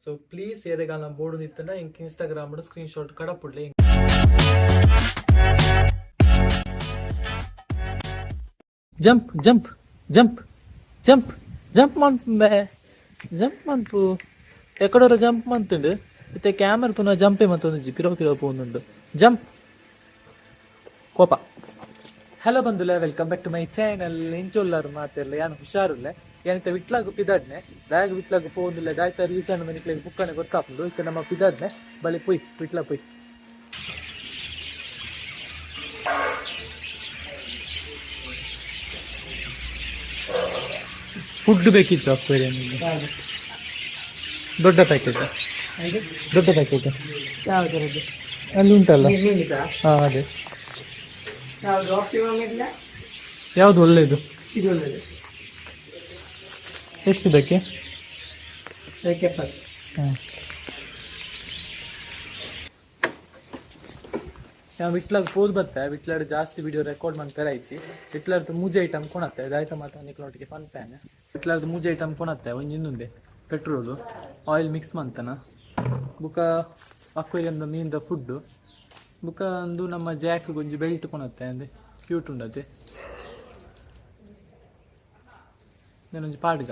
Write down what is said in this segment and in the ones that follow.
So please ಏರೆಗಾಲ board ನಿತ್ತಂಡ ಇಂಕ್ ಇನ್ಸ್ಟಾಗ್ರಾಮ್ ಸ್ಕ್ರೀನ್ ಶಾಟ್ ಕಡಪುಡ್ಲೆ jump jump jump jump jump ಮಂಪೆ ಜಂಪ್ ಮಂಪು ಎಕಡೋರ ಜಂಪ್ ಮಂತುಂಡು ಇತ್ತೆ ಕ್ಯಾಮರಾ ತುನ ಜಂಪೆ ಮಂತೊಂದು ಪಿರೋ ಪಿರೋ ಪೋನುಂಡು ಜಂಪ್ ಕೋಪ. ಹಲೋ ಬಂಧುಲೆ, welcome back to my channel. ಎಂಚೊಲ್ಲಾರು ಮಾತಿರಲಿ ಯಾನು ಹುಷಾರುಲ್ಲೆ ಏನಂತ ವಿಟ್ಲಾಗು ಪಿದಾಡ್ನೆ ದಾಯಗ ವಿಟ್ಲಾಗು ಪೋದಿಲ್ಲ ದಾಯ್ತ ರೀಸನ್ ಮನಿಕ್ಲಿಗೆ ಬುಕ್ಕನೆ ಗೊತ್ತಾಪುಂಡು ಇತ್ತೆ ನಮ್ಮ ಪಿದಾಡ್ನೆ ಬಳಿ ಪುಯ್ ವಿಟ್ಲ ಪುಯ್. ಫುಡ್ ಬೇಕಿತ್ತು ಅಕ್ವೇರಿಯಂ ದೊಡ್ಡ ಪ್ಯಾಕೆಟ್ ದೊಡ್ಡ ಪ್ಯಾಕೆಟ್ ಅಲ್ಲಿ ಉಂಟಲ್ಲ ಹಾಂ ಅದೇ ಯಾವುದು ಒಳ್ಳೆಯದು ಎಷ್ಟು ಇದಕ್ಕೆ ಹಾಂ ನಾವು ವಿಟ್ಲಾಗ ಪೋದು ಬರ್ತೆ ವಿಟ್ಲಾಡ್ ಜಾಸ್ತಿ ವಿಡಿಯೋ ರೆಕಾರ್ಡ್ ಮಾಡ್ತಾರೆ ಐತಿ ವಿಟ್ಲಾರ್ದು ಮೂಜೆ ಐಟಮ್ ಕೊಣತ್ತೆ ಇದಾಯ್ತು ಮಾತ್ರ ನಿಕ್ಲೊಟ್ಟಿಗೆ ಫನ್ ಪ್ಯಾನ್ ವಿಟ್ಲಾರ್ದು ಮೂಜೆ ಐಟಮ್ ಕೊಣತ್ತೆ ಒಂದು ಇನ್ನೊಂದೆ ಪೆಟ್ರೋಲು ಆಯಿಲ್ ಮಿಕ್ಸ್ ಮಾಡ್ತಾನ ಬುಕ್ಕ ಅಕ್ವೇರಿಯಮ್ದ ಮೀನ್ದ ಫುಡ್ಡು ಬುಕ್ಕ ಒಂದು ನಮ್ಮ ಜಾಕ್ ಗೊಂಜಿ ಬೆಲ್ಟ್ ಕೊಣತ್ತೆ ಅಂದರೆ ಕ್ಯೂಟ್ ಉಂಡತ್ತೆ ನಾನೊಂದು ಪಾಡ್ಗ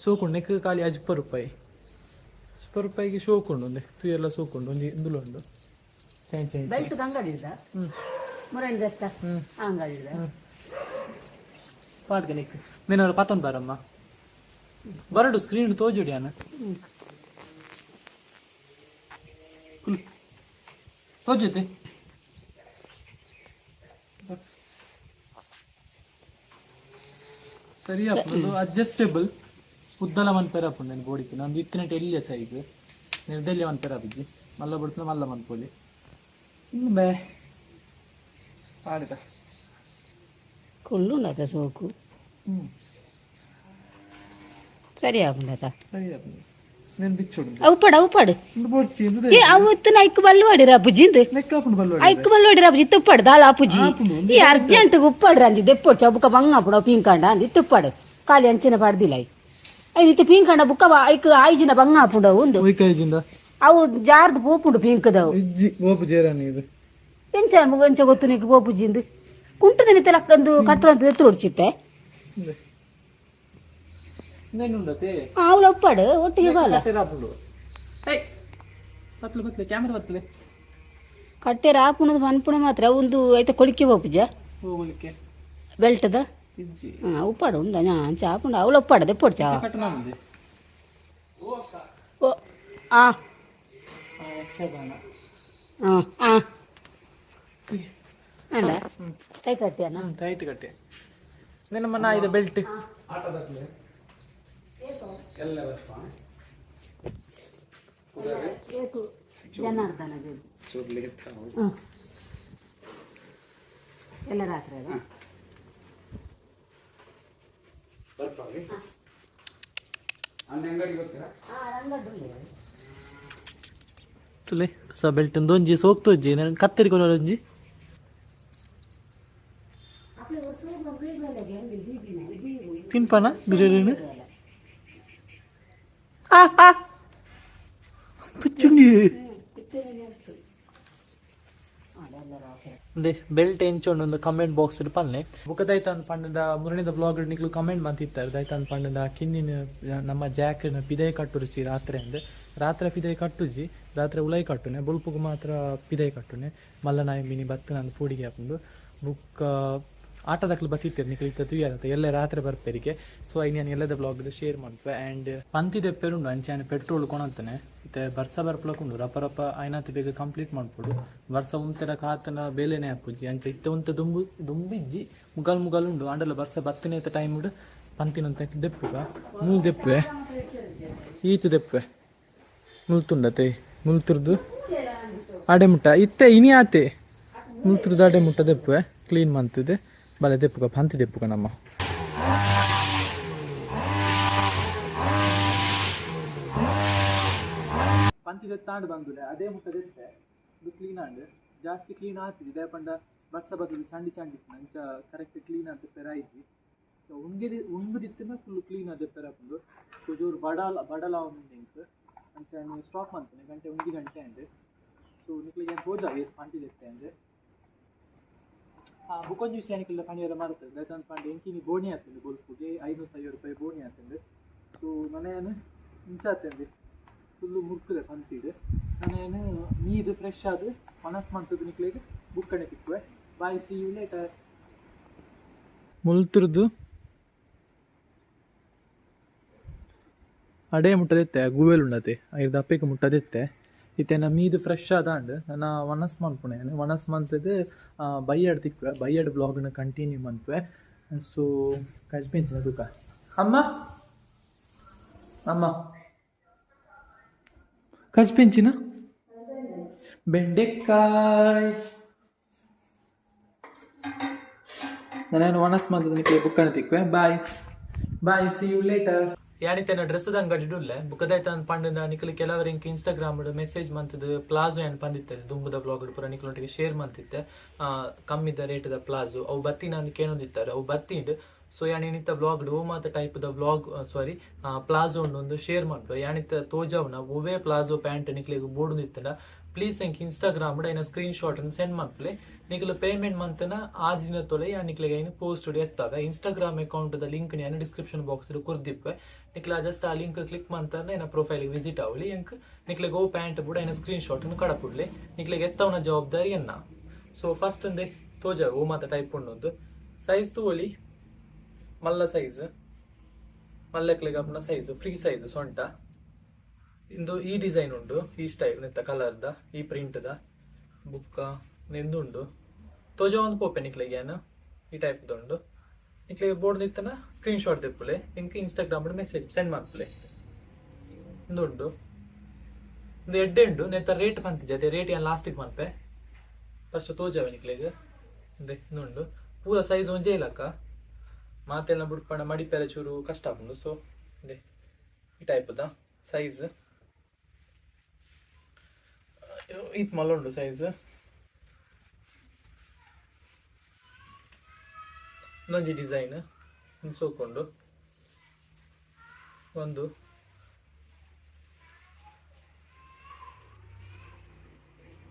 ಸೋಕೊಂಡು ನೆಕ್ ಖಾಲಿ ₹10 ₹10 ಶೋಕೊಂಡು ಒಂದೆ ತೂಯೆಲ್ಲ ಸೋಕೊಂಡು ಒಂದು ಇಂದುಲು ಉಂಡು ಪಾಡ್ಗ ನೆಕ್ ನೀನವ್ರು ಪತ್ತೊಂದು ಬಾರಮ್ಮ ಬರಡು ಸ್ಕ್ರೀನ್ ತೋಜುಡಿ ಅನ್ನ ತೋಜುತ್ತೆ ಸರಿ ಅಪ್ಪದು ಅಡ್ಜಸ್ಟೇಬಲ್ ಉದ್ದಲ ಮನ್ಪೇರ ಅಪ್ಪ ನಾನು ಬೋಡಿಗೆ ನಂದು ಇತ್ತಿನ ಎಲ್ಲಿಯ ಸೈಜ್ నేను ఢిల్లీ వన్ పేరు అభిజీ మళ్ళీ పడుతున్నా మళ్ళీ మనపోలి బే ఆడుతా కొల్లు ఉండదా సోకు ಸರಿ ಆಗುಂಡತ ಸರಿ ಆಗುಂಡ నేను ಬಿಚ್ಚೋಡು ಅವು ಪಡು ಬೊಚ್ಚಿ ಏ ಅವು ಇತ್ತನ ಐಕ್ ಬಲ್ಲು ವಾಡಿರ ಅಪ್ಪುಜಿಂದು ನೆಕ್ಕಾಪುಂಡು ಬಲ್ಲು ಐಕ್ ಬಲ್ಲು ವಾಡಿರ ಅಪ್ಪುಜಿ ತುಪ್ಪಡು ದಾಲ ಅಪ್ಪುಜಿ ಈ ಅರ್ಜೆಂಟ್ ಉಪ್ಪಡ್ರ ಅಂಜಿ ದೆಪ್ಪೊಡ್ ಚಬುಕ ಬಂಗಾಪುಡ ಪಿಂಕಂಡ ಅಂದಿ ತುಪ್ಪಡು ಕಾಲಿ ಅಂಚಿನ ಪಡ್ದಿಲ್ಲ ಐ ನಿತ್ಯ ಪಿಂಕಂಡ ಬುಕ್ಕ ಐಕ್ ಆಯ್ಜಿನ ಬಂಗಾಪುಡ ಒಂದು ಐಜಿಂದ ಅವು ಜಾರ್ದು ಪೋಪುಂಡು ಪಿಂಕದವು ಇಜ್ಜಿ ಓಪು ಜೇರಾನಿ ಇದು ಎಂಚ ಎಂಚ ಗೊತ್ತು ನೀಕು ಪೋಪುಜಿಂದು ಕುಂಟದ ನಿತ್ಯ ಲಕ್ಕಂದು ಕಟ್ಟು ಅಂತ ಎತ್ತು ಹೊಡ್ಚಿತ್ತೆ ಅವಳು ಒಪ್ಪಡು ಒಟ್ಟಿಗೆ ಬಾಲ ಕಟ್ಟೆರ ಆಪುಣದ ಮನ್ಪುಣ ಮಾತ್ರ ಒಂದು ಐತೆ ಕೊಳಿಕೆ ಹೋಗುಜ ಬೆಲ್ಟದ ಹಾಂ ಉಪ್ಪಾಡು ಉಂಡ ನಾನು ಚಾಪುಂಡ ಅವಳು ಒಪ್ಪಾಡದೆ ಪೊಡ್ಚ ಓ ಹಾಂ ಹಾಂ ಹಾಂ ಅಂಡ ಟೈಟ್ ಕಟ್ಟಿ ಟೈಟ್ ಕಟ್ಟೆ ನಿನ್ನ ಮನ ಇದು ಬೆಲ್ಟ್ ಜನಾರ್ದನ ಎಲ್ಲ ರಾತ್ರಿ ಅಲ್ಲ ತುಲೆ ಸ ಬೆಲ್ಟ್ ಒಂಜಿ ಸೋಕ್ತೊಜ್ಜಿ ನಾನು ಕತ್ತರಿಕೊಳ್ಳೊಂಜಿ ತಿನ್ಪನ ಬಿರಿಯಾನಿ ತುಚ್ಚುಂಡಿ ಅದೇ ಬೆಲ್ಟ್ ಎಂಚೊಂಡು ಒಂದು ಕಮೆಂಟ್ ಬಾಕ್ಸ್ ಪಲ್ಲೆ ಬುಕ್ಕದಾಯ್ತ ಅಂತ ಪಂಡದ ಮುರಣಿದ ಬ್ಲಾಗ್ ನಿಕ್ಲು ಕಮೆಂಟ್ ಮಾಡ್ತಿರ್ತಾರೆ ದಾಯ್ತ ಅಂತ ಪಂಡದ ಕಿನ್ನಿನ ನಮ್ಮ ಜಾಕ್ನ ಪಿದೈ ಕಟ್ಟುರಿಸಿ ರಾತ್ರಿ ಅಂದ್ರೆ ರಾತ್ರಿ ಪಿದೈ ಕಟ್ಟುಜಿ ರಾತ್ರಿ ಉಲೈ ಕಟ್ಟುನೆ ಬುಲ್ಪುಗು ಮಾತ್ರ ಪಿದೈ ಕಟ್ಟುನೆ ಮಲ್ಲ ನಾಯಿ ಮಿನಿ ಬತ್ತು ನಾನು ಪೂಡಿಗೆ ಹಾಕೊಂಡು ಬುಕ್ ಆಟದಕ್ಲು ಬತ್ತಿರ್ತೀರಿ ನಿಕ್ಲು ತೂಯಾರತ್ತೆ ಎಲ್ಲ ರಾತ್ರಿ ಬರ್ಪೇರಿಗೆ ಸೊ ಈಗ ನಾನು ಎಲ್ಲದ ಬ್ಲಾಗ್ ಶೇರ್ ಮಾಡ್ತೇವೆ ಆ್ಯಂಡ್ ಪಂತಿ ದೆಪ್ಪೆರುಂಡು ಅಂಚಾನೆ ಪೆಟ್ರೋಲ್ ಕೊಣಂತಾನೆ ಮತ್ತೆ ಬರ್ಸ ಬರ್ಪಲಕೊಂಡು ರಪ್ಪ ಆಯ್ನಾತಿ ಬೇಗ ಕಂಪ್ಲೀಟ್ ಮಾಡ್ಕೊಡು ವರ್ಷ ಉಂತೆನ ಕಾತನ ಬೇಲೆನೆ ಹಾಪುಜಿ ಅಂತ ಇತ್ತ ಉಂತ ದುಂಬಿಜ್ಜಿ ಮುಗಲ್ ಉಂಡು ಅಂಡಲ್ಲ ಬರ್ಸ ಬತ್ತನೇ ಇತ್ತ ಟೈಮ್ ಉಂಡು ಪಂತಿನಂತ ದೆಪ್ಪುಗ ಮೂಲ್ ದೆಪ್ಪೆ ಈತು ದೆಪ್ಪೆ ಮುಲ್ತುಂಡತೆ ಮುಲ್ತುರ್ದು ಅಡೆ ಮುಟ್ಟ ಇತ್ತೆ ಇನಿ ಆತೆ ಮುಲ್ತುರ್ದು ಅಡೆ ಮುಟ್ಟ ದೆಪ್ಪೆ ಕ್ಲೀನ್ ಮಾಡ್ತಿದ್ದೆ ಬಲೆ ದೆಪ್ಪುಗ ಪಂತಿ ದೆಪ್ಪುಗ ನಮ್ಮ ಪಂತಿ ದೆತ್ತಾಂಡು ಬಂದುಲೆ ಅದೇ ಮುಟ್ಟ ದೆತ್ತೆ ಇದು ಕ್ಲೀನ್ ಆಂಡು ಜಾಸ್ತಿ ಕ್ಲೀನ್ ಆಗ್ತಿದೆ ಇದೇ ಪಂಡ ಬರ್ಸ ಬದಲು ಚಂಡಿ ನಂಚ ಕರೆಕ್ಟ್ ಕ್ಲೀನ್ ಅಂತ ಪೆರಾಯಿಜಿ ಉಂಗುದಿತ್ತಿನ ಫುಲ್ ಕ್ಲೀನ್ ಅದೇ ಥರ ಬಂದು ಸೊ ಜೋರು ಬಡಲ ಉಂಟು ಅಂಚೆ ಸ್ಟಾಪ್ ಮಾಡ್ತೇನೆ ಗಂಟೆ 1 ಗಂಟೆ ಅಂದೆ ಸೊ ನಿಕ್ಲಿಗೆ ಹೋಜಾ ಅಂಟಿದಿತ್ತೆ ಅಂದೆ ಬುಕ್ಕೊಂದು ವಿಷಯ ನಿಕ್ಲಿಲ್ಲ ಪಣಿಯರ ಮಾಡ್ತದೆ ದಯತಂದು ಪಂಡು ಎಂಕಿನಿ ಬೋಣಿ ಆಗ್ತದೆ ಬೊಲ್ಪುಗೆ 550 ರೂಪಾಯಿ ಬೋಣಿ ಆಗ್ತದೆ ಸೊ ಮನೆಯನ್ನು ಮುಂಚಾಗ್ತದೆ ಫುಲ್ಲು ಮುರ್ಕದೆ ಪಂತಿದೆ ನಾನೇನು ನೀರು ಫ್ರೆಶ್ ಆದ ಮನಸ್ಸು ಮಾಡ್ತದೆ ನಿಕ್ಲಿಗೆ ಬುಕ್ಕಣೆ ತಿಕ್ಕುವೆ ಬಾಯ್ ಸಿ ಯು ಲೇಟರ್ ಮುಲ್ತಿರ್ದು ಅಡೇ ಮುಟ್ಟದಿತ್ತೆ ಗೂವೆಲ್ ಉಂಡತೆ ಐದು ಅಪ್ಪಕ್ಕೆ ಮುಟ್ಟದಿತ್ತೆ ಇತ್ತೇನ ಮೀದು ಫ್ರೆಶ್ ಆದಾಂಡ್ ನನ್ನ ವನಸ್ ಮನ್ಪುಣೆ ವನಸ್ ಮಂತದ್ದು ಬೈಯಡ್ ತಿಕ್ವೆ ಬೈಯಡ್ ಬ್ಲಾಗ್ನ ಕಂಟಿನ್ಯೂ ಮನ್ಪುವೆ ಸೊ ಕಜ್ಪೆಂಚಿನ ತೂಕ ಅಮ್ಮ ಅಮ್ಮ ಕಜ್ಪೆಂಚಿನ ಬೆಂಡೆಕಾಯ್ ನಾನು ವನಸ್ ಮಂತದ ನಿಕ್ಲೆ ಬುಕ್ಕಣ ತಿಕ್ವೆ ಬಾಯ್ ಸಿ ಯು ಲೇಟರ್ ಯಾನಿತ್ತೇನ ಡ್ರೆಸ್ದ ಅಂಗಡಿ ಇಡುಲ್ಲೆ ಬುಕ್ಕದಾಯ್ತ ಅಂತ ಪಂಡ ನಿಕ್ಲಿ ಕೆಲವರ ಇಂಕ ಇನ್ಸ್ಟಾಗ್ರಾಮ್ ಮೆಸೇಜ್ ಮಂತದ ಪ್ಲಾಜೋ ಏನು ಬಂದಿತ್ತೆ ದುಂಬುದ ಬ್ಲಾಗ್ ಪೂರ ನಿಕ್ಲೊಟ್ಟಿಗೆ ಶೇರ್ ಮಂತಿತ್ತೆ ಕಮ್ಮಿದ ರೇಟ್ದ ಪ್ಲಾಜೋ ಅವು ಬತ್ತಿ ನಾನು ಕೇಳೋದಿತ್ತಾರೆ ಅವು ಬತ್ತಿಂಡ್ ಸೊ ಯಾನಿತ್ತ ಬ್ಲಾಗ್ ಓ ಮಾತ ಟೈಪ್ದ ಬ್ಲಾಗ್ ಸಾರಿ ಪ್ಲಾಜೋ ಒಂದು ಶೇರ್ ಮಾಡ್ಬೋ ಯಾನಿತ್ತ ತೋಜಾವ್ನ ಒವೇ ಪ್ಲಾಜೋ ಪ್ಯಾಂಟ್ ನಿಕ್ಲಿಗೆ ಬೋರ್ಡಿತ್ತಂಡ ಪ್ಲೀಸ್ ಎಂಕ್ ಇನ್ಸ್ಟಾಗ್ರಾಮ್ ಏನ ಸ್ಕ್ರೀನ್ ಶಾಟ್ ಅನ್ನು ಸೆಂಡ್ ಮಾಡ್ಲೆ ನಿಕ್ಲು ಪೇಮೆಂಟ್ ಮಂತನ ಆಜ್ ದಿನ ತೊಲೆ ನಿಕ್ಲಿಗೆ ಏನು ಪೋಸ್ಟ್ ಎತ್ತಾಗ ಇನ್ಸ್ಟಾಗ್ರಾಮ್ ಅಕೌಂಟ್ ಲಿಂಕ್ ಏನು ಡಿಸ್ಕ್ರಿಪ್ಷನ್ ಬಾಕ್ಸ್ ಕುರ್ದಿಪ್ಪೆ ನಿಕ್ಲ ಜಸ್ಟ್ ಆ ಲಿಂಕ್ ಕ್ಲಿಕ್ ಮಂತಾನೆ ಏನ ಪ್ರೊಫೈಲ್ ವಿಸಿಟ್ ಆಗಲಿ ಎಂಕ್ ನಿಕ್ಲಿಗೆ ಓ ಪ್ಯಾಂಟ್ ಕೂಡ ಏನ ಸ್ಕ್ರೀನ್ ಶಾಟ್ ಅನ್ನು ಕಡಪುಡ್ಲಿ ನಿಕ್ಲಿಗೆ ಎತ್ತವನ ಜವಾಬ್ದಾರಿ ಅನ್ನ ಸೊ ಫಸ್ಟ್ ಅಂದೆ ತೋಜ ಓ ಮಾತ ಟೈಪ್ ಉಂಡೊಂದು ಸೈಜ್ ತೋಳಿ ಮಲ್ಲ ಸೈಜ್ ಮಲ್ಲಕ್ಲಿಗೆ ಅಪ್ಪನ ಸೈಜ್ ಫ್ರೀ ಸೈಜ್ ಸೊಂಟ ಇಂದು ಈ ಡಿಸೈನ್ ಉಂಟು ಈ ಸ್ಟೈಲ್ ನಿಂತ ಕಲರ್ದ ಈ ಪ್ರಿಂಟ್ದ ಬುಕ್ಕ ನಿಂದುಂಡು ತೋಜ ಒಂದು ಪೋಪೆ ನಿಕ್ಲಿಗೆ ಏನು ಈ ಟೈಪ್ದು ಉಂಡು ನಿಕ್ಲಿಗೆ ಬೋರ್ಡ್ ನಿತ್ತನ ಸ್ಕ್ರೀನ್ ಶಾಟ್ ತೆಪ್ಪಲೆ ಇಂಕ ಇನ್ಸ್ಟಾಗ್ರಾಮ್ ಮೆಸೇಜ್ ಸೆಂಡ್ ಮಾಡ್ಪಲೆ ಇಂದುಂಡು ಒಂದು ಎಡ್ಡೆ ಉಂಡು ನೆತ್ತ ರೇಟ್ ಬಂತಿದ್ದೆ ಅದೇ ರೇಟ್ ಏನು ಲಾಸ್ಟಿಗೆ ಮನ್ಪೆ ಫಸ್ಟ್ ತೋಜಾವೆ ನಿಕ್ಲಿಗೆ ಅದೇ ಇನ್ನುಂಡು ಪೂರ ಸೈಜ್ ಒಂಜೇ ಇಲ್ಲಕ್ಕ ಮಾತೆಲ್ಲ ಬಿಡ್ಪಣ ಮಡಿಪೆಲ್ಲ ಚೂರು ಕಷ್ಟ ಆಗುಂಡು ಸೊ ಅದೇ ಈ ಟೈಪ್ದ ಸೈಜ್ ಇದು ಮಲ್ಲುಂಡು ಸೈಜ್ ಇನ್ನೊಂದು ಡಿಸೈನ್ ಸೋಕೊಂಡು ಒಂದು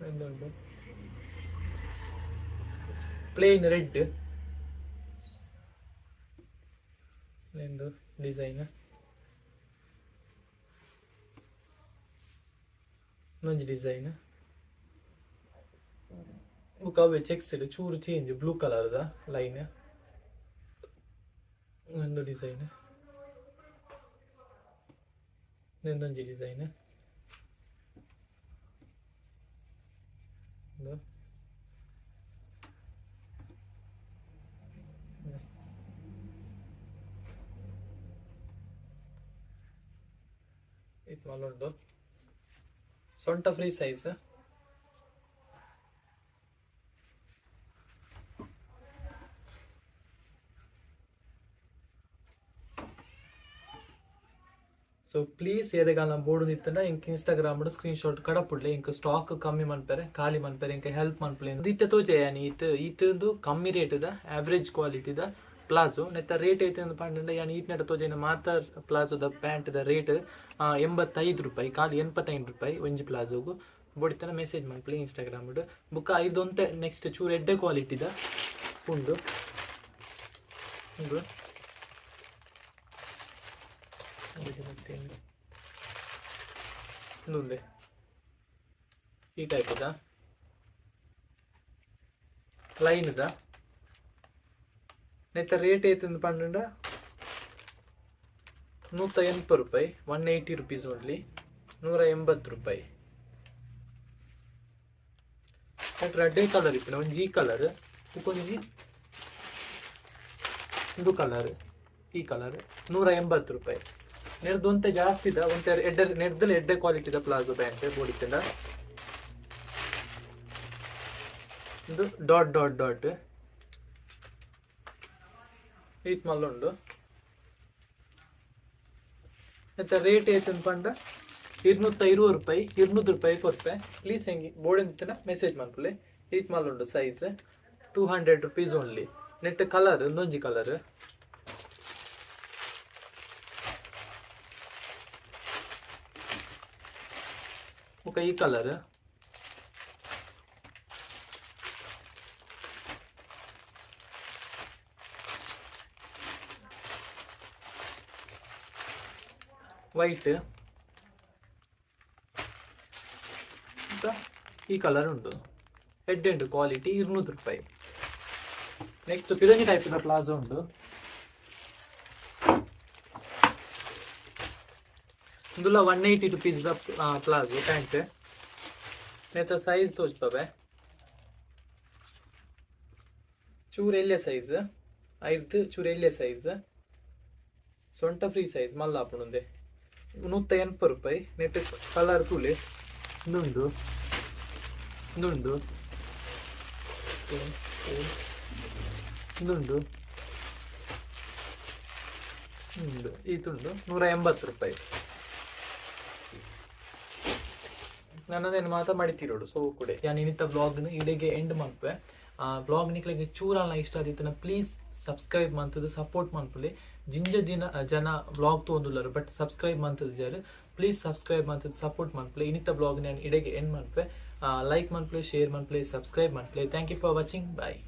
ಇನ್ನೊಂದು ಪ್ಲೇನ್ ರೆಡ್ ಒಂದು ಡಿಸೈನ್ ಇನ್ನೊಂದು ಡಿಸೈನ್ ಬುಕ್ ಅವೇ ಚೆಕ್ಸ್ ಚೂರು ಚೇಂಜ್ ಬ್ಲೂ ಕಲರ್ದ ಲೈನ್ ಒಂದು ಡಿಸೈನ್ ಇನ್ನೊಂದು ಡಿಸೈನ್ ಇದು ಮಲ್ಲೊಂದು ಸೊಂಟ ಫ್ರೀ ಸೈಜ್ ಸೊ ಪ್ಲೀಸ್ ಏದೆಗಾಲ ಬೋರ್ಡು ನಿತ್ತಂಡ ಇಂಕ ಇನ್ಸ್ಟಾಗ್ರಾಮ್ ಸ್ಕ್ರೀನ್ ಶಾಟ್ ಕಡಪುಡ್ಲೆ ಇಂಕ ಸ್ಟಾಕ್ ಕಮ್ಮಿ ಮನ್ಪೆರೆ ಖಾಲಿ ಮನ್ಪೆರೆ ಇಂಕ ಹೆಲ್ಪ್ ಮನ್ಪಲೆ ಇತ್ತೆ ತೋಜಯಾನಿ ಈತಂದು ಕಮ್ಮಿ ರೇಟ್ದ ಆವ್ರೇಜ್ ಕ್ವಾಲಿಟಿದ ಪ್ಲಾಜೋ ನೆತ್ತ ರೇಟ್ ಐತೆ ಅಂತ ಪಂಡ ಯಾನಿ ಈತ್ನೆಟ ತೋಜನ ಮಾತ ಪ್ಲಾಜೋದ ಪ್ಯಾಂಟ್ದ ರೇಟ್ 85 ರೂಪಾಯಿ ಖಾಲಿ 85 ರೂಪಾಯಿ ಒಂಜಿ ಪ್ಲಾಜೋಗು ಬೋಡಿತನ ಮೆಸೇಜ್ ಮನ್ಪಲೆ ಇನ್ಸ್ಟಾಗ್ರಾಮ್ ಬುಕ್ಕ ಇದೊಂತೆ ನೆಕ್ಸ್ಟ್ ಚೂರು ಎಡ್ಡೆ ಕ್ವಾಲಿಟಿದ ಉಂಡು ಇನ್ನೊಂದೆ ಈ ಟೈಪ್ದ ಲೈನ್ದ ನೆತ್ತ ರೇಟ್ ಐತಂದು ಪಂಡ 180 ರೂಪಾಯಿ 180 ರುಪೀಸ್ ಓನ್ಲಿ 180 ರೂಪಾಯಿ ರೆಡ್ಡೇ ಕಲರ್ ಇತ್ತು ಒಂದು ಜಿ ಕಲರ್ ಒಂಜಿ ಇದು ಕಲರ್ ಈ ಕಲರ್ 180 ರೂಪಾಯಿ ನೆಡ್ದೊಂತೆ ಜಾಸ್ತಿ ಇದ ಒಂತೆ ಎಡ್ಡೆ ನೆಡ್ದಲ್ಲಿ ಎಡ್ಡೆ ಕ್ವಾಲಿಟಿದ ಪ್ಲಾಜೋ ಪ್ಯಾಂಟ್ ಬೋಡಿತ್ತಿಂದ ಇದು ಡಾಟ್ ಡಾಟ್ ಡಾಟ್ ಈತ್ ಮಲ್ಲುಂಡು ಮತ್ತೆ ರೇಟ್ ಏತಂತ ಪಂಡ 220 ರೂಪಾಯಿ 200 ರೂಪಾಯಿ ಕೊಡ್ಪೆ ಪ್ಲೀಸ್ ಹೆಂಗಿ ಬೋರ್ಡಿನ ಮೆಸೇಜ್ ಮಾಡ್ಕೊಳ್ಳಿ ಈತ್ ಮಲ್ಲುಂಡು size 200 rupees only net colour ಒಂದೊಂಜಿ ಕಲರ್ ಬೊಕ ಈ ಕಲರ್ ವೈಟ್, ಈ ಕಲರ್ ಉಂಟು. ಹೆಡ್ ಎಂಡ್ ಕ್ವಾಲಿಟಿ 200 ರೂಪಾಯಿ. ನೆಕ್ಸ್ಟ್ ಪಿರಂಗಿ ಟೈಪ್ ಪ್ಲಾಜೋ ಉಂಟು. ಇಂದುಲ 180 ರೂಪೀಸ್ ಪ್ಲಾಜೋ ಪ್ಯಾಂಟ್. ನೆತ್ತ ಸೈಜ್ ತೋಚ್ತವೆ. ಚೂರು ಎಲ್ಲೆ ಸೈಜ್ ಐದು, ಚೂರು ಎಲ್ಲೆ ಸೈಜ್ ಸೊಂಟ ಫ್ರೀ ಸೈಜ್ ಮಲ್ಲಾಪುಣಂದೆ 180 ರೂಪಾಯಿ. ನೆಟ್ ಕಲರ್ ತುಲೆ ಇನ್ನೊಂದು ಇನ್ನೊಂದು ಇನ್ನೊಂದು ಈ ತುಂಡು 180 ರೂಪಾಯಿ. ನನ್ನದೇನು ಮಾತಾ ಮಾಡಿತಿರೋಡು ಸೊ ಕೂಡ ನಾನು ಇನ್ನಿತ್ತ ಬ್ಲಾಗ್ನ ಇಡೆಗೆ ಎಂಡ್ ಮಾಡ್ಪೆ. ಬ್ಲಾಗ್ ನಿಕ್ಲಿಗೆ ಚೂರಲ್ಲ ಇಷ್ಟ ಆದಿತ್ತನ ಪ್ಲೀಸ್ ಸಬ್ಸ್ಕ್ರೈಬ್ ಮಾಡ್ತದೆ ಸಪೋರ್ಟ್ ಮಾಡ್ಕೊಳ್ಳಿ. ಜಿಂಜ ದಿನ ಜನ ಬ್ಲಾಗ್ ತೊಗೊಂಡುಲ್ಲರು ಬಟ್ ಸಬ್ಸ್ಕ್ರೈಬ್ ಮಾಡ್ತದೆ ಜಾರು. ಪ್ಲೀಸ್ ಸಬ್ಸ್ಕ್ರೈಬ್ ಮಾಡ್ತದೆ ಸಪೋರ್ಟ್ ಮಾಡ್ಕೊಳ್ಳಿ. ಇನ್ನಿತ್ತ ಬ್ಲಾಗ್ ನಾನು ಇಡೆಗೆ ಎಂಡ್ ಮಾಡ್ಪೆ. ಲೈಕ್ ಮಾಡ್ಕೊಳ್ಳಿ, ಶೇರ್ ಮಾಡ್ಕೊಳ್ಳಿ, ಸಬ್ಸ್ಕ್ರೈಬ್ ಮಾಡ್ಕೊಳ್ಳಿ. Thank you for watching. Bye.